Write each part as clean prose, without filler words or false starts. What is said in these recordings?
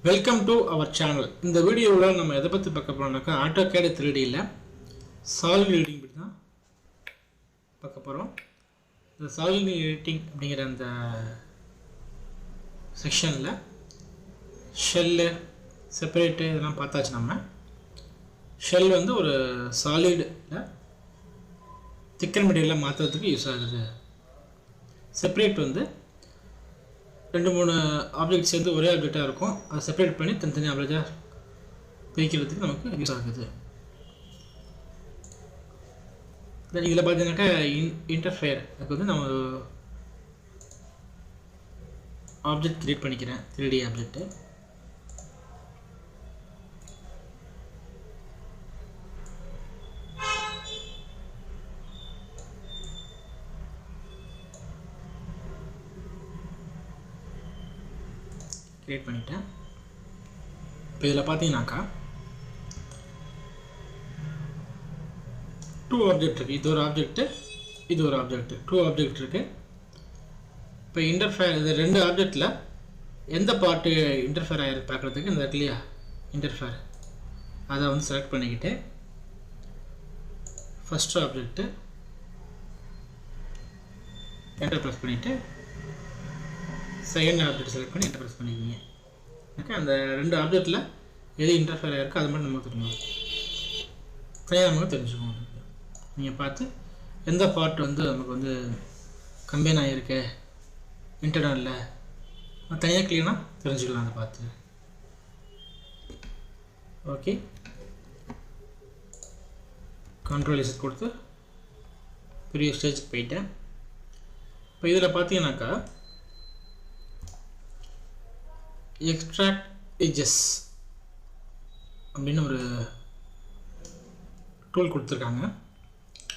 Welcome to our channel. In the video we நம்ம எதை பத்தி பார்க்க போறோம்னா AutoCAD 3D ல solid editing பத்தி தான் பார்க்க போறோம். இந்த solid editing அப்படிங்கற அந்த செக்ஷன்ல shell separate இதெல்லாம் பார்த்தாச்சு நம்ம. shell வந்து ஒரு solid ல thicken material மாத்துறதுக்கு யூஸ் ஆகுது. separate வந்து ரெண்டு மூணு ஆப்ஜெக்ட் சேர்ந்து ஒரே ஆப்ஜெக்ட்டா இருக்கும். அதை செப்பரேட் பண்ணி தனித்தனி ஆப்ஜெக்ட்டா பிரிக்கிறதுக்கு நமக்கு யூஸ் ஆகுது. இதில் பார்த்தீங்கன்னாக்கா இன்டர்ஃபேர் அதுக்கு வந்து நம்ம ஆப்ஜெக்ட் கிரியேட் பண்ணிக்கிறேன் 3D ஆப்ஜெக்ட். கிரியேட் பண்ணிட்டேன். இப்போ இதில் பார்த்தீங்கன்னாக்கா 2 ஆப்ஜெக்ட் இருக்குது. இது ஒரு ஆப்ஜெக்ட், இது ஒரு ஆப்ஜெக்ட், 2 ஆப்ஜெக்ட் இருக்குது. இப்போ இன்டர்ஃபேர் இது ரெண்டு ஆப்ஜெக்டில் எந்த பார்ட்டு இன்டர்ஃபேர் ஆகிருக்கு பார்க்குறதுக்கு இந்த இல்லையா இன்டர்ஃபேர் அதை வந்து செலக்ட் பண்ணிக்கிட்டு ஃபஸ்ட்டு ஆப்ஜெக்ட்டு என்டர் ப்ரெஸ் பண்ணிவிட்டு செகண்ட் ஆப்ஜெக்ட் செலக்ட் பண்ணி என்டர் ப்ரெஸ் பண்ணிக்கிங்க. ஓகே, அந்த ரெண்டு ஆப்ஜெக்டில் எது இன்டர்ஃபேர் ஆகிருக்கு அது மட்டும் நமக்கு தெரியும். தனியாக நமக்கு தெரிஞ்சுக்கணும். நீங்கள் பார்த்து எந்த பார்ட் வந்து நமக்கு வந்து கம்பைன் ஆகிருக்கு இன்டர்னலில் தனியாக க்ளீனாக தெரிஞ்சுக்கலாம் அதை பார்த்து. ஓகே, கண்ட்ரோல் எஸ் கொடுத்து பெரிய ஸ்டேஜுக்கு போயிட்டேன். இப்போ இதில் பார்த்தீங்கன்னாக்கா extract edges அப்படின்னு ஒரு டூல் கொடுத்துருக்காங்க.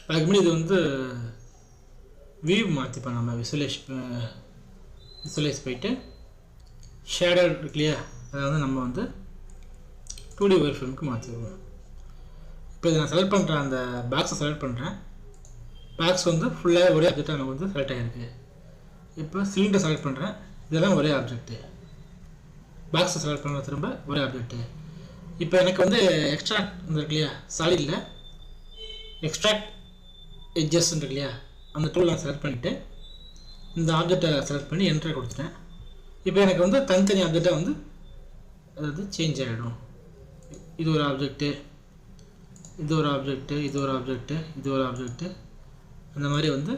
அதுக்கு முன்னாடி இது வந்து வியூ மாற்றிப்போம். நம்ம விசுவலைஸ் போயிட்டு ஷேடர் இருக்கு இல்லையா அதை வந்து நம்ம வந்து 2D ஒயர் ஃபிலிமுக்கு மாற்றிடுவோம். இப்போ இதை நான் செலக்ட் பண்ணுறேன், அந்த பாக்ஸை செலக்ட் பண்ணுறேன். பாக்ஸ் வந்து ஃபுல்லாக ஒரே ஆப்ஜெக்டாக எனக்கு வந்து செலக்ட் ஆகிருக்கு. இப்போ சிலிண்டர் செலக்ட் பண்ணுறேன், இதெல்லாம் ஒரே ஆப்ஜெக்ட்டு. பாக்ஸை செலக்ட் பண்ண திரும்ப ஒரே ஆப்ஜெக்ட்டு. இப்போ எனக்கு வந்து எக்ஸ்ட்ராக்ட் இருக்கு இல்லையா சாலிடில் எக்ஸ்ட்ராக்ட் எட்ஜஸ் இருக்கு இல்லையா அந்த டூல் நான் செலக்ட் பண்ணிவிட்டு இந்த ஆப்ஜெக்டை செலக்ட் பண்ணி என்ட்ரு கொடுத்துட்டேன். இப்போ எனக்கு வந்து தனித்தனி ஆப்ஜெக்டாக வந்து அதாவது சேஞ்ச் ஆகிடும். இது ஒரு ஆப்ஜெக்ட்டு, இது ஒரு ஆப்ஜெக்ட்டு, இது ஒரு ஆப்ஜெக்ட்டு, இது ஒரு ஆப்ஜெக்ட்டு, அந்த மாதிரி வந்து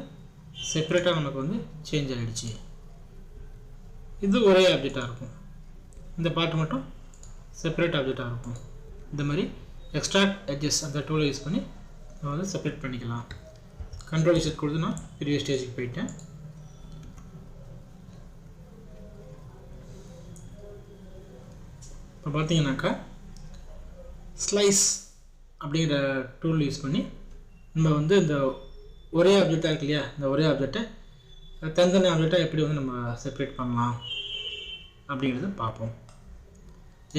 செப்பரேட்டாக நமக்கு வந்து சேஞ்ச் ஆகிடுச்சு. இது ஒரே ஆப்ஜெக்டாக இருக்கும், இந்த பார்ட் மட்டும் செப்பரேட் ஆப்ஜெக்டாக இருக்கும். இந்த மாதிரி எக்ஸ்ட்ராக்ட் எட்ஜஸ் அந்த டூலை யூஸ் பண்ணி நம்ம வந்து செப்பரேட் பண்ணிக்கலாம். கண்ட்ரோல் செட் கொடுத்து நான் பெரிய ஸ்டேஜுக்கு போயிட்டேன். இப்போ பார்த்தீங்கன்னாக்கா ஸ்லைஸ் அப்படிங்கிற டூல் யூஸ் பண்ணி நம்ம வந்து இந்த ஒரே ஆப்ஜெக்டாக இருக்கு இல்லையா இந்த ஒரே ஆப்ஜெக்டை தனித்தனி ஆப்ஜெக்டாக எப்படி வந்து நம்ம செப்பரேட் பண்ணலாம் அப்படிங்கிறத பார்ப்போம்.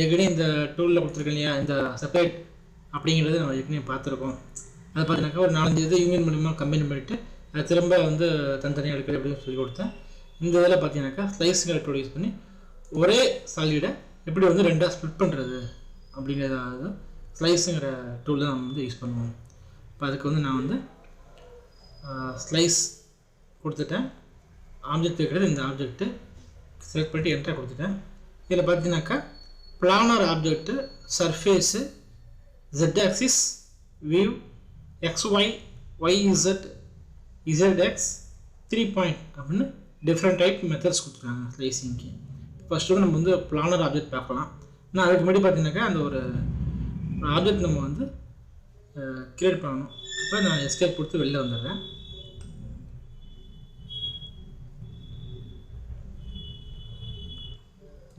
ஏற்கனவே இந்த டூலில் கொடுத்துருக்கேன் இல்லையா இந்த செப்பரேட் அப்படிங்கிறது நம்ம ஏற்கனவே பார்த்துருக்கோம். அதை பார்த்தீங்கன்னாக்கா ஒரு 4-5 இது யூனியன் மூலியமாக கம்பைன் பண்ணிவிட்டு அதை திரும்ப வந்து தனித்தனியாக எடுக்கிறது அப்படின்னு சொல்லி கொடுத்தேன். இந்த இதில் பார்த்தீங்கன்னாக்கா ஸ்லைஸுங்கிற டூல் யூஸ் பண்ணி ஒரே சாலிடை எப்படி வந்து ரெண்டாக ஸ்ப்ளிட் பண்ணுறது அப்படிங்கிறதாவது ஸ்லைஸுங்கிற டூல் தான் நம்ம வந்து யூஸ் பண்ணுவோம். இப்போ அதுக்கு வந்து நான் வந்து ஸ்லைஸ் கொடுத்துட்டேன். ஆப்ஜெக்ட் இருக்கிறது இந்த ஆப்ஜெக்ட்டு செலக்ட் பண்ணிட்டு என்ட்ரு கொடுத்துட்டேன். இதில் பார்த்தீங்கன்னாக்கா planar object surface z axis view xy yz zx 3 point அப்படின்னு டிஃப்ரெண்ட் டைப் மெத்தட்ஸ் கொடுத்துருக்காங்க ஸ்லைசிங்க்கு. ஃபஸ்ட்டு நம்ம வந்து பிளானர் ஆப்ஜெக்ட் பார்க்கலாம். நான் அதுக்கு முன்னாடி பார்த்தீங்கன்னாக்கா அந்த ஒரு ஆப்ஜெக்ட் நம்ம வந்து கிரியேட் பண்ணணும். அப்போ நான் எஸ்கேப் கொடுத்து வெளில வந்துடுறேன்.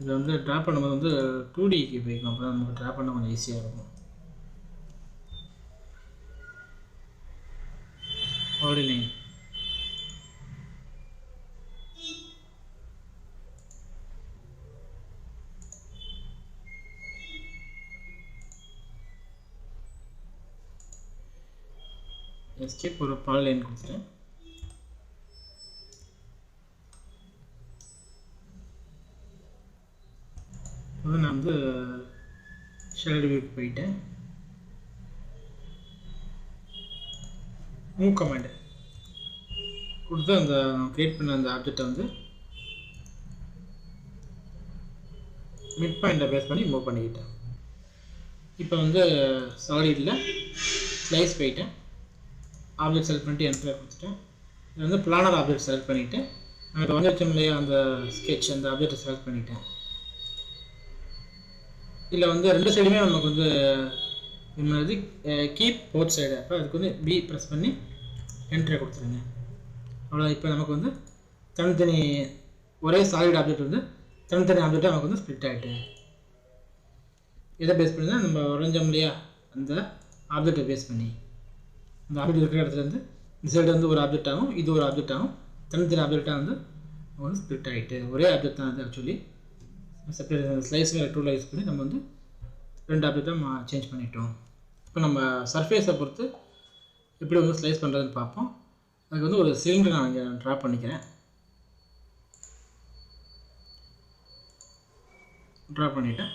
இதை வந்து ட்ரா பண்ணும்போது வந்து 2Dக்கு போய்க்கும், அப்போ நமக்கு ட்ரா பண்ண கொஞ்சம் ஈஸியாக இருக்கும். ஆர்டினைன் எஸ்கேப் ஒரு பாலிலைன் கொடுத்துட்டேன். நான் வந்து ஷேடட் வியூ போயிட்டேன். மூவ் கமாண்ட் கொடுத்து அந்த கிரியேட் பண்ண அந்த ஆப்ஜெக்டை வந்து மிட் பாயிண்ட்டை பேஸ் பண்ணி மூவ் பண்ணிக்கிட்டேன். இப்போ வந்து சாலிடில் ஸ்லைஸ் போயிட்டேன். ஆப்ஜெக்ட் செலக்ட் பண்ணிட்டு என்டர் கொடுத்துட்டேன். இது வந்து பிளானர் ஆப்ஜெக்ட் செலக்ட் பண்ணிவிட்டு இப்போ வந்து வச்சோம் இல்லையா அந்த ஸ்கெட்ச் அந்த ஆப்ஜெக்டை செலக்ட் பண்ணிட்டேன். இதில் வந்து ரெண்டு சைடுமே நமக்கு வந்து என்னது கீப் போத் சைடு. அப்போ அதுக்கு வந்து பி ப்ரெஸ் பண்ணி என்ட்ரை கொடுத்துருங்க. அவ்வளோ. இப்போ நமக்கு வந்து தனித்தனி ஒரே சாலிட் ஆப்ஜெக்ட் வந்து தனித்தனி ஆப்ஜெக்டாக நமக்கு வந்து ஸ்ப்ளிட் ஆகிட்டு இதை பேஸ் பண்ணி தான் நம்ம வரைஞ்சோம் இல்லையா அந்த ஆப்ஜெக்டை பேஸ் பண்ணி அந்த ஆப்ஜெக்ட் இருக்கிற இடத்துல வந்து இந்த சைடு வந்து ஒரு ஆப்ஜெக்ட் ஆகும், இது ஒரு ஆப்ஜெக்ட் ஆகும், தனித்தனி ஆப்ஜெக்டாக வந்து ஸ்ப்ளிட் ஆகிட்டு ஒரே ஆப்ஜெக்ட் தான் அது. ஆக்சுவலி செப்பரேட் ஸ்லைஸ் வேறு டூலை யூஸ் பண்ணி நம்ம வந்து ரெண்டு ஆப்ஜெக்டாக சேஞ்ச் பண்ணிட்டோம். இப்போ நம்ம சர்ஃபேஸை பொறுத்து எப்படி வந்து ஸ்லைஸ் பண்ணுறதுன்னு பார்ப்போம். அதுக்கு வந்து ஒரு சிலிண்டர் நான் இங்கே ட்ரா பண்ணிக்கிறேன். ட்ரா பண்ணிவிட்டேன்.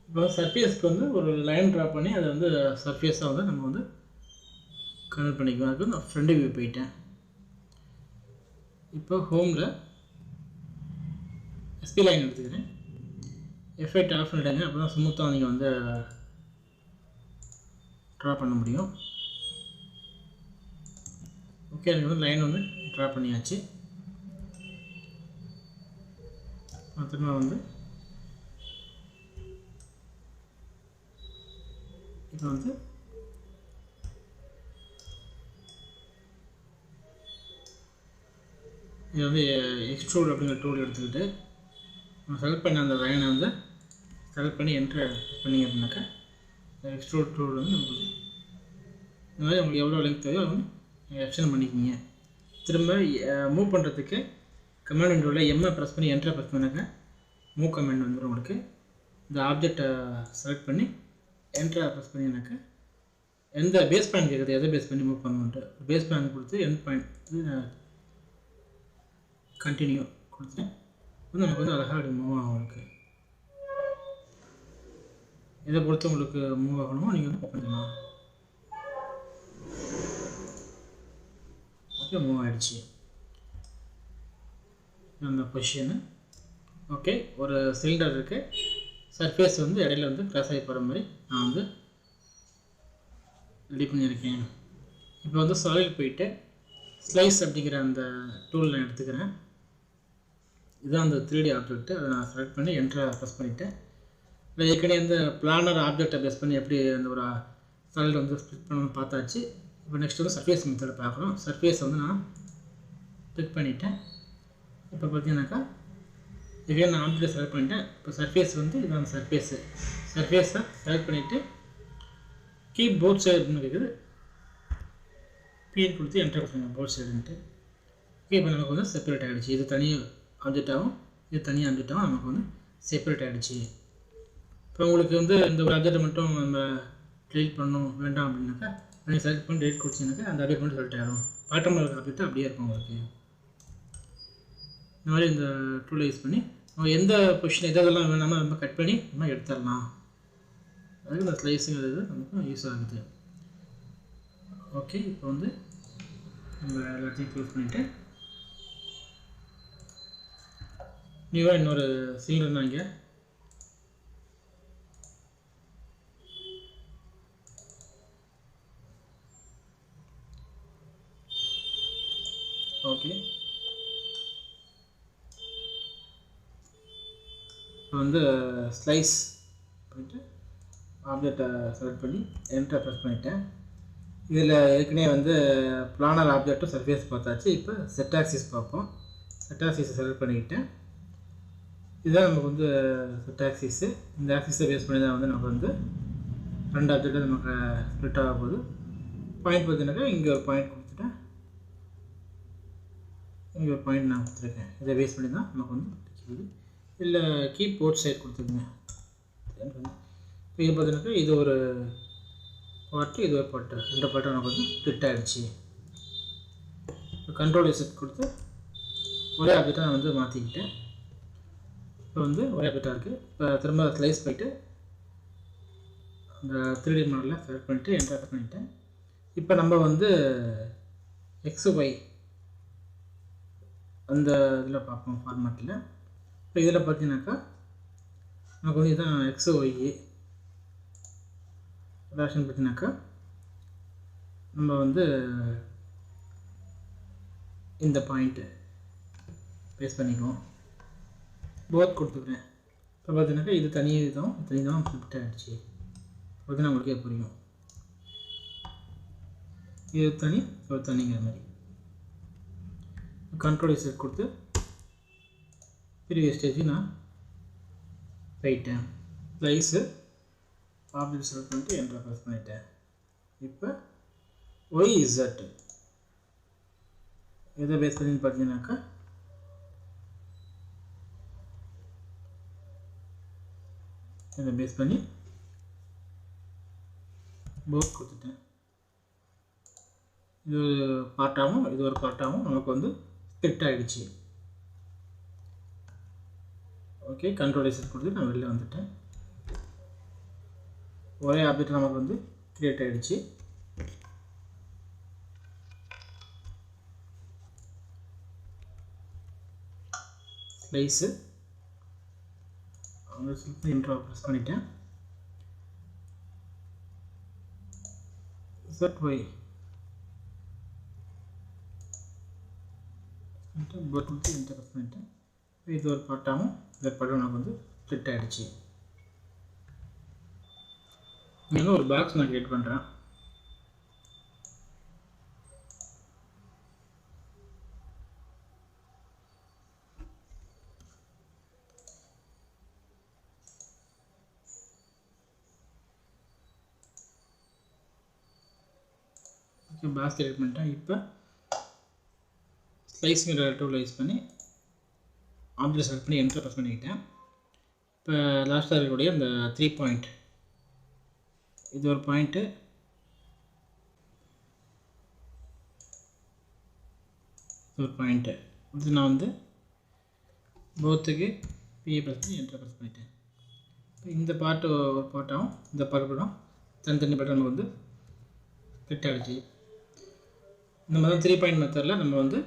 இப்போ சர்ஃபேஸ்க்கு வந்து ஒரு லைன் ட்ரா பண்ணி அதை வந்து சர்ஃபேஸாக வந்து நம்ம வந்து கன்வெர்ட் பண்ணிக்குவோம். அதுக்கு நான் ஃப்ரண்ட் வியூ போயிட்டேன். இப்போ ஹோமில் எஸ்பி லைன் எடுத்துக்கிறேன். எஃபெக்ட் ஆஃப் பண்ணிட்டாங்க. அப்போ தான் ஸ்மூத்தாக நீங்கள் வந்து ட்ரா பண்ண முடியும். ஓகே, எனக்கு வந்து லைன் வந்து ட்ரா பண்ணியாச்சு. திரும்ப வந்து இப்போ வந்து இது வந்து எக்ஸ்ட்ரூட் அப்படிங்கிற டூல் எடுத்துக்கிட்டு நம்ம செலக்ட் பண்ண அந்த லைனை வந்து செலக்ட் பண்ணி என்ட்ரு பண்ணிங்க அப்படின்னாக்கா எக்ஸ்ட்ரூட் டூல் வந்து நமக்கு இந்த மாதிரி உங்களுக்கு எவ்வளோ லெங்க் தேவையோ வந்து நீங்கள் எக்ஸ்டெண்ட் பண்ணிக்கிங்க. திரும்ப மூவ் பண்ணுறதுக்கு கமாண்ட் விண்டோவில் எம்ஐ ப்ரெஸ் பண்ணி என்ட்ரை ப்ரெஸ் பண்ணாக்க மூவ் கமாண்ட் வந்துடும். உங்களுக்கு இந்த ஆப்ஜெக்டை செலக்ட் பண்ணி என்ட்ரை ப்ரெஸ் பண்ணிங்கனாக்கா எந்த பேஸ் பாயிண்ட் கேட்குறது எதை பேஸ் பண்ணி மூவ் பண்ணணுன்ட்டு பேஸ் பாயிண்ட் கொடுத்து எண்ட் பாயிண்ட் கண்டினியூ கொடுத்து வந்து நமக்கு வந்து அழகாக அப்படி மூவ் ஆகும். உங்களுக்கு எதை பொறுத்து உங்களுக்கு மூவ் ஆகணுமோ நீங்கள் வந்து பண்ணிக்கலாம். ஓகே, மூவ் ஆகிடுச்சு அந்த பொசிஷனு. ஓகே, ஒரு சிலிண்டர் இருக்குது. சர்ஃபேஸ் வந்து இடையில வந்து கிராஸ் ஆகி போகிற மாதிரி நான் வந்து ரெடி பண்ணியிருக்கேன். இப்போ வந்து சாலிட் போயிட்டு ஸ்லைஸ் அப்படிங்கிற அந்த டூல் நான் எடுத்துக்கிறேன். இதுதான் அந்த 3D ஆப்ஜெக்ட்டு. அதை நான் செலக்ட் பண்ணி என்ட்ரை ப்ரெஸ் பண்ணிவிட்டேன். இல்லை ஏற்கனவே வந்து பிளானர் ஆப்ஜெக்டை பேஸ் பண்ணி எப்படி அந்த ஒரு சாலிட் வந்து ஸ்ப்ளிட் பண்ணணும்னு பார்த்தாச்சு. இப்போ நெக்ஸ்ட் வந்து சர்ஃபேஸ் மெத்தடை பார்க்குறோம். சர்ஃபேஸ் வந்து நான் கிளிக் பண்ணிவிட்டேன். இப்போ பார்த்தீங்கன்னாக்கா இதே நான் ஆப்ஜெக்டை செலக்ட் பண்ணிட்டேன். இப்போ சர்ஃபேஸ் வந்து இதுதான் சர்ஃபேஸை செலக்ட் பண்ணிவிட்டு கீப் போத் சைடு அப்படின்னு கேட்குது. பீன் கொடுத்து என்ட்ரு பண்ணுங்க போத் சைடுன்ட்டு. ஓகே, இப்போ நமக்கு வந்து செப்பரேட் ஆகிடுச்சு. இது தனி ஆப்ஜெக்டாகவும் இது தனி ஆப்ஜெக்டாகவும் நமக்கு வந்து செப்பரேட் ஆகிடுச்சு. இப்போ உங்களுக்கு வந்து இந்த ஒரு ஆப்ஜெக்டை மட்டும் நம்ம டெலிட் பண்ணணும் வேண்டாம் அப்படின்னாக்கா நீங்கள் செலக்ட் பண்ணி டெலிட் கொடுத்தீங்கன்னாக்கா அந்த ஆப்ஜெக்ட் மட்டும் செலக்ட் ஆகிடும். பாட்டமில் இருக்கிற ஆப்ஜெக்ட் அப்படியே இருக்கும் உங்களுக்கு. இந்த மாதிரி இந்த டூலை யூஸ் பண்ணி நம்ம எந்த பொசிஷன் எதெல்லாம் வேணாமல் நம்ம கட் பண்ணி நம்ம எடுத்துடலாம். அதுக்கு இந்த ஸ்லைஸுங்கிறது நமக்கு யூஸ் ஆகுது. ஓகே, இப்போ வந்து நம்ம எல்லாத்தையும் க்ளோஸ் பண்ணிவிட்டு நியூவாக இன்னொரு சிலிண்டர் தான் இங்கே ஓகே. இப்போ வந்து ஸ்லைஸ் பண்ணிவிட்டு ஆப்ஜெக்டை செலக்ட் பண்ணி என்ட்ரை ப்ரெஸ் பண்ணிட்டேன். இதில் ஏற்கனவே வந்து பிளானர் ஆப்ஜெக்டும் சர்ஃபேஸ் பார்த்தாச்சு. இப்போ செட் ஆக்சிஸ் பார்ப்போம். செட் ஆக்சிஸை செலக்ட் பண்ணிக்கிட்டேன். இதுதான் நமக்கு வந்து செட் ஆக்சிஸு. இந்த ஆக்சிஸை பேஸ் பண்ணி தான் வந்து நமக்கு வந்து ரெண்டு ஆப்ஜெக்டாக நமக்கு ஸ்ப்ளிட் ஆக போகுது. பாயிண்ட் பார்த்தீங்கன்னாக்கா இங்கே ஒரு பாயிண்ட் கொடுத்துட்டேன், இங்கே ஒரு பாயிண்ட் நான் கொடுத்துருக்கேன். இதை பேஸ் பண்ணி தான் நமக்கு வந்து கிடைக்கிது. இல்லை கீப் போர்ட் சைட் கொடுத்துருங்க. இப்போ இது பார்த்தீங்கன்னாக்கா இது ஒரு பார்ட்டு, இது ஒரு பார்ட்டு, ரெண்டு பார்ட்டு நமக்கு வந்து ஸ்ப்ளிட் ஆகிடுச்சு. இப்போ கண்ட்ரோல் செட் கொடுத்து ஒரே ஆப்ஜெக்டாக நான் வந்து மாற்றிக்கிட்டேன். இப்போ வந்து ஒரே ஆப்ஜெக்டாக இருக்குது. இப்போ திரும்ப ஸ்லைஸ் போய்ட்டு அந்த 3D மாடலில் செலக்ட் பண்ணிவிட்டு என்டர் பண்ணிவிட்டேன். இப்போ நம்ம வந்து XY அந்த இதில் பார்ப்போம் ஃபார்மேட்டில். இப்போ இதில் பார்த்தீங்கன்னாக்கா நமக்கு வந்து இதுதான் XY ரேஷன் பார்த்தீங்கன்னாக்கா நம்ம வந்து இந்த பாயிண்ட்டு பேஸ் பண்ணிக்குவோம். போத் கொடுத்துக்கிறேன். இப்போ பார்த்தீங்கன்னாக்கா இது தனியாக ஃபிளிப்ட் ஆகிடுச்சு. பார்த்தீங்கன்னா உங்களுக்கே புரியும். இது தனி ஒரு தனிங்கிற மாதிரி கண்ட்ரோல் செட் கொடுத்து ப்ரீவியஸ் ஸ்டேஜ் நான் போயிட்டேன். ஸ்லைஸு ஆப்ஜெக்ட் செலக்ட் பண்ணிட்டு என்டர் ப்ரெஸ் பண்ணிட்டேன். இப்போ YZ எதை பேஸ் பண்ணி பார்த்தீங்கன்னாக்கா இதை பேஸ் பண்ணி போத் கொடுத்துட்டேன். இது ஒரு பார்ட்டாகவும் இது ஒரு பார்ட்டாகவும் நமக்கு வந்து ஸ்பிளிட் ஆகிடுச்சு. ஓகே, கண்ட்ரோல் செட் கொடுத்து நான் வெளில வந்துட்டேன். ஒரே ஆப்ஜெக்ட் நமக்கு வந்து கிரியேட் ஆகிடுச்சு. ஸ்லைஸு அவங்க சொல்லி இன்ட்ரோ ப்ரெஸ் பண்ணிட்டேன். ZY போட் கொடுத்து என்டர் ப்ரெஸ் பண்ணிட்டேன். இது ஒரு பார்ட்டாகவும் இந்த படம் நமக்கு வந்து ஸ்பிளிட் ஆகிடுச்சு. இங்கே ஒரு பாக்ஸ் நான் கிரியேட் பண்ணுறேன். பாக்ஸ் கிரியேட் பண்ணிட்டேன். இப்போ ஸ்லைஸிங்கிற டூல் யூஸ் பண்ணி ஆப்ஜெக்ட் செலக்ட் பண்ணி என்டர் ப்ரெஸ் பண்ணிக்கிட்டேன். இப்போ லாஸ்ட்டாக இருக்கக்கூடிய அந்த 3 பாயிண்ட், இது ஒரு பாயிண்ட்டு, இது ஒரு பாயிண்ட்டு இது நான் வந்து போத்துக்கு PA ப்ரெஸ் பண்ணி என்டர் ப்ரெஸ் பண்ணிட்டேன். இப்போ இந்த பார்ட்டு ஒரு பார்ட்டாகவும் இந்த பார்ட்டும் தனித்தனி பார்ட்டு நமக்கு வந்து ஃபிட் ஆகிடுச்சு. இந்த மாதிரி 3 பாயிண்ட் மெத்தடில் நம்ம வந்து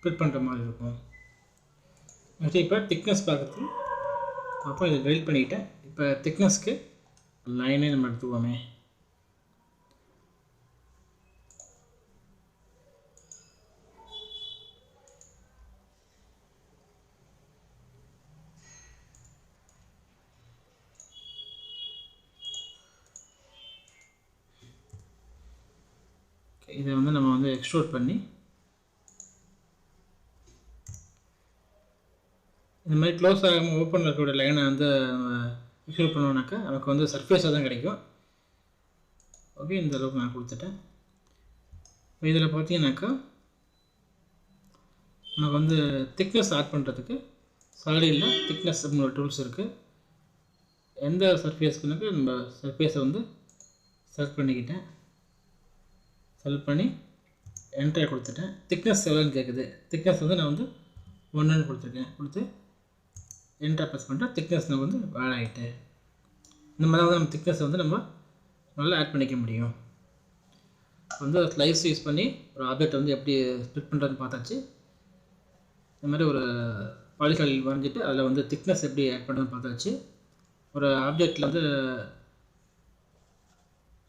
ஃபிட் பண்ணுற மாதிரி இருக்கும். நெக்ஸ்ட் இப்போ திக்னஸ் பார்க்குறது அப்போ இதை வெல்ட் பண்ணிக்கிட்டேன். இப்போ திக்னஸ்க்கு லைனே நம்ம எடுத்துக்குவோமே. இதை வந்து நம்ம வந்து எக்ஸ்ட்ரூட் பண்ணி இந்த மாதிரி க்ளோஸ் ஆகாமல் ஓப்பனில் இருக்கக்கூடிய லைனை வந்து எக்ஸ்ட்ரூட் பண்ணோம்னாக்கா நமக்கு வந்து சர்ஃபேஸாக தான் கிடைக்கும். ஓகே, இந்த அளவுக்கு நான் கொடுத்துட்டேன். இப்போ இதில் பார்த்தீங்கன்னாக்கா நமக்கு வந்து திக்னஸ் ஆட் பண்ணுறதுக்கு சாலிடில் திக்னஸ் அப்படிங்கிற டூல்ஸ் இருக்குது. எந்த சர்ஃபேஸ்க்குனாக்கா நம்ம சர்ஃபேஸை வந்து செலக்ட் பண்ணிக்கிட்டேன். செலக்ட் பண்ணி என்டர் கொடுத்துட்டேன். திக்னஸ் எவ்வளோன்னு கேட்குது. திக்னஸ் வந்து நான் வந்து 1ன்னு கொடுத்துருக்கேன். கொடுத்து என்டர் ப்ரெஸ் பண்ணிட்டு திக்னஸ் நம்ம வந்து ஆட் ஆகிட்டு இந்த மாதிரி வந்து நம்ம திக்னஸ் வந்து நம்ம நல்லா ஆட் பண்ணிக்க முடியும். வந்து ஸ்லைஸ் யூஸ் பண்ணி ஒரு ஆப்ஜெக்ட் வந்து எப்படி ஸ்ப்ளிட் பண்ணுறதுன்னு பார்த்தாச்சு. இந்த மாதிரி ஒரு பாலிகால் வரைஞ்சிட்டு அதில் வந்து திக்னஸ் எப்படி ஆட் பண்ணுறதுன்னு பார்த்தாச்சு. ஒரு ஆப்ஜெக்டில் வந்து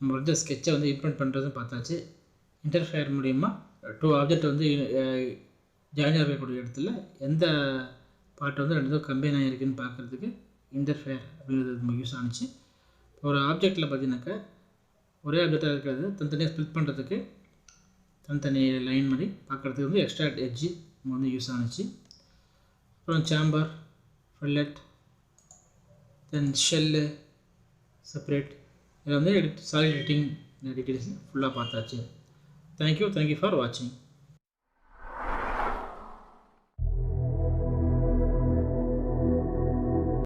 நம்ம வந்து ஸ்கெட்சை வந்து இம்ப்ளிமெண்ட் பண்ணுறதுன்னு பார்த்தாச்சு. இன்டர்ஃபேர் மூலிமா 2 ஆப்ஜெக்ட் வந்து ஜாயின் ஆகக்கூடிய இடத்துல எந்த பார்ட் வந்து ரெண்டு கம்பைன் ஆகிருக்குன்னு பார்க்குறதுக்கு இன்டர்ஃபேர் அப்படிங்கிறது நமக்கு யூஸ் ஆனிச்சு. ஒரு ஆப்ஜெக்டில் பார்த்தீங்கன்னாக்கா ஒரே ஆப்ஜெக்டாக இருக்கிறது தனித்தனியாக ஸ்ப்ளிட் பண்ணுறதுக்கு தனித்தனி லைன் மாதிரி பார்க்குறதுக்கு வந்து எக்ஸ்ட்ரா எட்ஜு நம்ம வந்து யூஸ் ஆனிச்சு. அப்புறம் சேம்பர், ஃபில்லட், தென் ஷெல்லு செப்பரேட், இதில் வந்து சாலிட் எடிட்டிங் டீட்டெயில்ஸ் ஃபுல்லாக பார்த்தாச்சு. தேங்க்யூ ஃபார் வாட்சிங்.